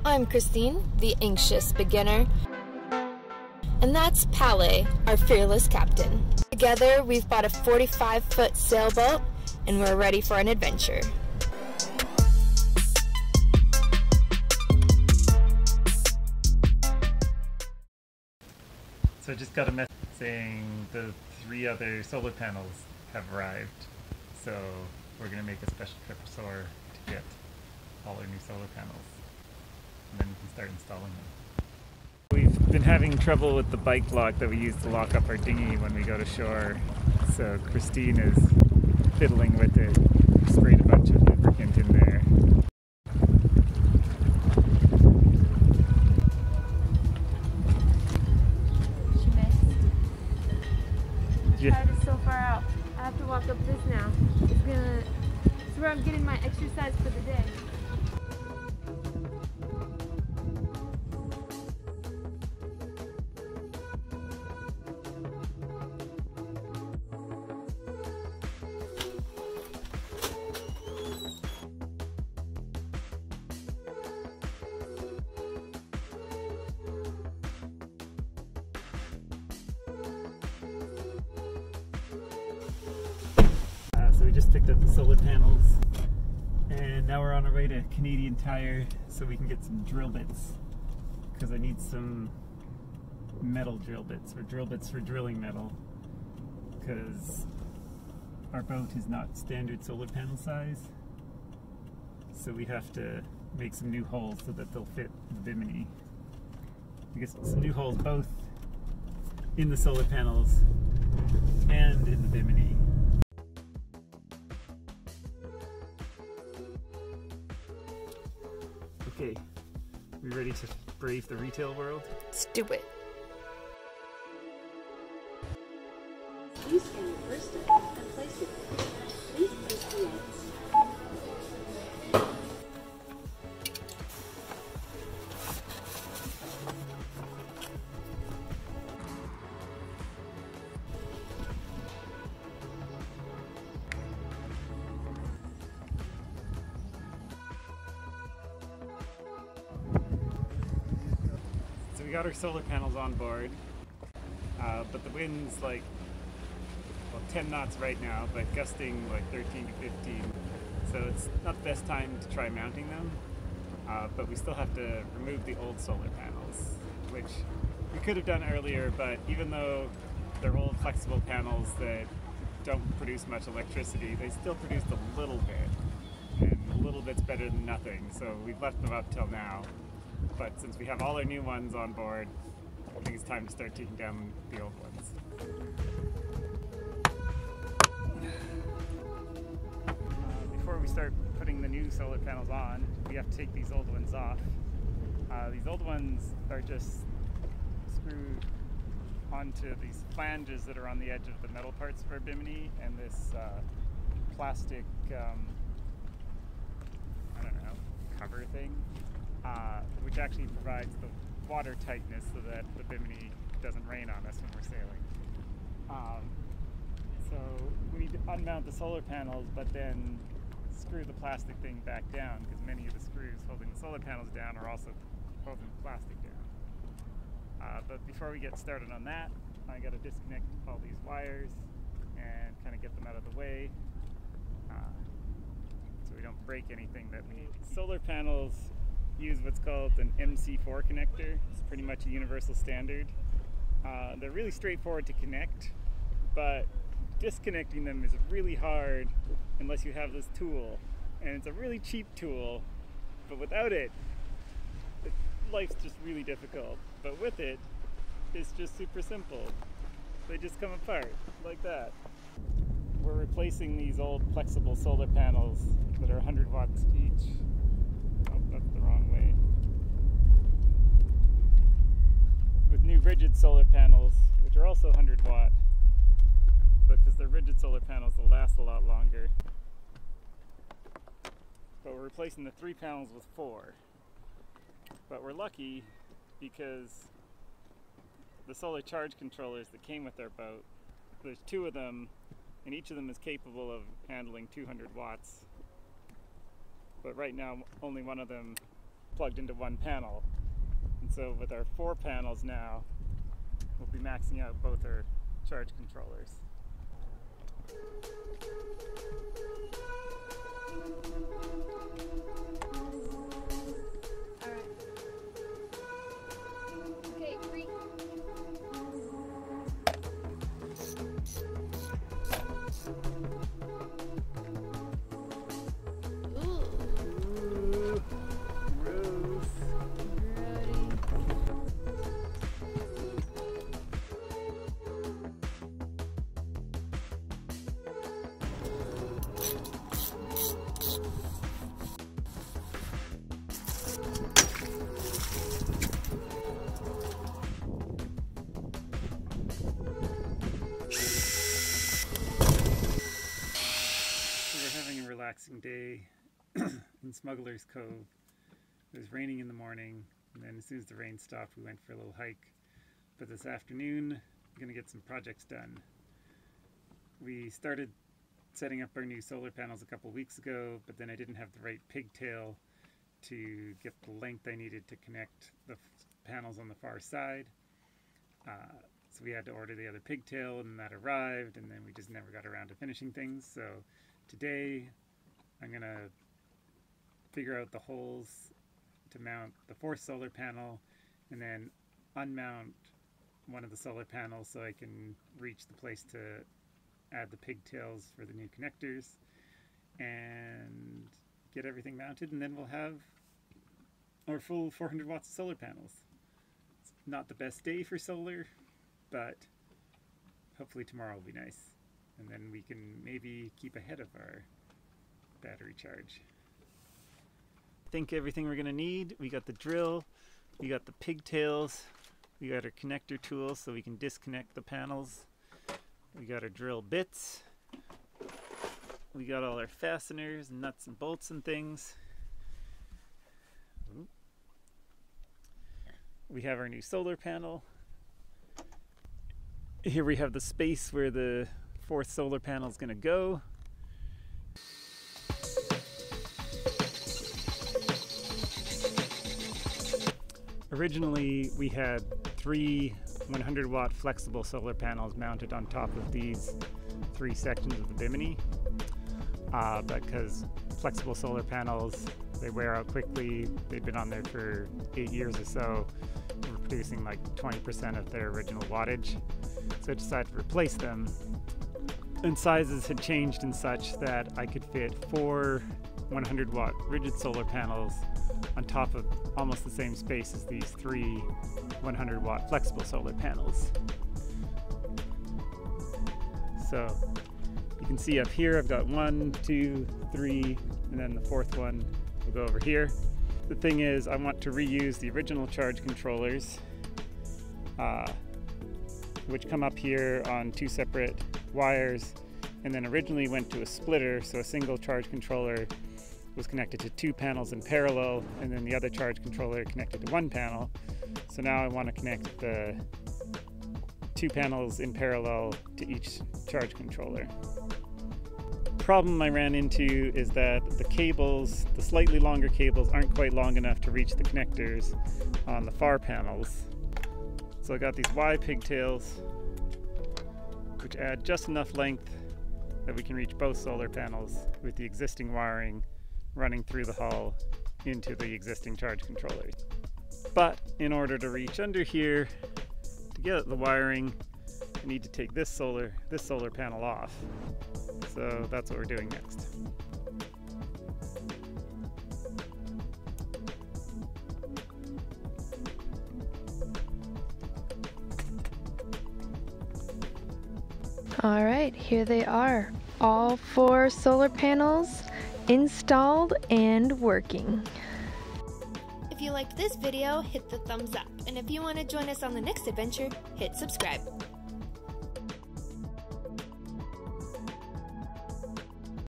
I'm Christine, the anxious beginner. And that's Pale, our fearless captain. Together, we've bought a 45-foot sailboat, and we're ready for an adventure. So I just got a message saying the 3 other solar panels have arrived. So we're going to make a special trip to SOAR to get all our new solar panels. And then we can start installing them. We've been having trouble with the bike lock that we use to lock up our dinghy when we go to shore. So Christine is fiddling with it. We sprayed a bunch of lubricant in there. The tide is so far out. I have to walk up this now. It's where I'm getting my exercise for the day. So we just picked up the solar panels and now we're on our way to Canadian Tire so we can get some drill bits, because I need some metal drill bits, or drill bits for drilling metal, because our boat is not standard solar panel size, so we have to make some new holes so that they'll fit the Bimini. We get some new holes both in the solar panels and in the Bimini. Okay, we ready to brave the retail world? Let's do it. Please scan your first step and place it. Please place the lights. So we got our solar panels on board, but the wind's like, well, 10 knots right now, but gusting like 13 to 15. So it's not the best time to try mounting them, but we still have to remove the old solar panels, which we could have done earlier, but even though they're old flexible panels that don't produce much electricity, they still produced a little bit, and a little bit's better than nothing, so we've left them up till now. But since we have all our new ones on board, I think it's time to start taking down the old ones. Before we start putting the new solar panels on, we have to take these old ones off. These old ones are just screwed onto these flanges that are on the edge of the metal parts of our Bimini, and this plastic, I don't know, cover thing. Which actually provides the water tightness so that the Bimini doesn't rain on us when we're sailing. So we need to unmount the solar panels, but then screw the plastic thing back down, because many of the screws holding the solar panels down are also holding the plastic down. But before we get started on that, I got to disconnect all these wires and kind of get them out of the way, so we don't break anything that we need. Solar panels use what's called an MC4 connector. It's pretty much a universal standard. They're really straightforward to connect, but disconnecting them is really hard unless you have this tool. And it's a really cheap tool, but without it, life's just really difficult. But with it, it's just super simple. They just come apart like that. We're replacing these old flexible solar panels that are 100 watts each. Oh, that's the wrong way. With new rigid solar panels, which are also 100 watt, but because they're rigid solar panels, they'll last a lot longer. But we're replacing the 3 panels with 4. But we're lucky because the solar charge controllers that came with our boat, there's 2 of them, and each of them is capable of handling 200 watts. But right now, only one of them plugged into one panel. And so with our 4 panels now, we'll be maxing out both our charge controllers. Okay, free. Ooh, gross. Relaxing day in Smuggler's Cove. It was raining in the morning, and then as soon as the rain stopped we went for a little hike. But this afternoon I'm going to get some projects done. We started setting up our new solar panels a couple weeks ago, but then I didn't have the right pigtail to get the length I needed to connect the panels on the far side. So we had to order the other pigtail, and that arrived, and then we just never got around to finishing things. So today I'm going to figure out the holes to mount the 4th solar panel, and then unmount one of the solar panels so I can reach the place to add the pigtails for the new connectors, and get everything mounted, and then we'll have our full 400 watts of solar panels. It's not the best day for solar, but hopefully tomorrow will be nice, and then we can maybe keep ahead of our battery charge. I think everything we're going to need. We got the drill, we got the pigtails, we got our connector tools so we can disconnect the panels, we got our drill bits, we got all our fasteners, nuts and bolts and things. We have our new solar panel. Here we have the space where the 4th solar panel is going to go. Originally we had 3 100-watt flexible solar panels mounted on top of these 3 sections of the Bimini, but because flexible solar panels, they wear out quickly, they've been on there for 8 years or so, we're producing like 20% of their original wattage, so I decided to replace them. And sizes had changed and such that I could fit 4 100-watt rigid solar panels on top of almost the same space as these 3 100-watt flexible solar panels. So you can see up here I've got 1, 2, 3, and then the 4th one will go over here. The thing is, I want to reuse the original charge controllers, which come up here on 2 separate wires, and then originally went to a splitter, so a single charge controller was connected to 2 panels in parallel, and then the other charge controller connected to 1 panel. So now I want to connect the 2 panels in parallel to each charge controller. The problem I ran into is that the cables, the slightly longer cables, aren't quite long enough to reach the connectors on the far panels. So I got these Y pigtails, which add just enough length that we can reach both solar panels with the existing wiring running through the hull into the existing charge controller. But in order to reach under here, to get at the wiring, I need to take this solar panel off. So that's what we're doing next. All right, here they are. All 4 solar panels installed and working. If you liked this video, hit the thumbs up. And if you want to join us on the next adventure, hit subscribe.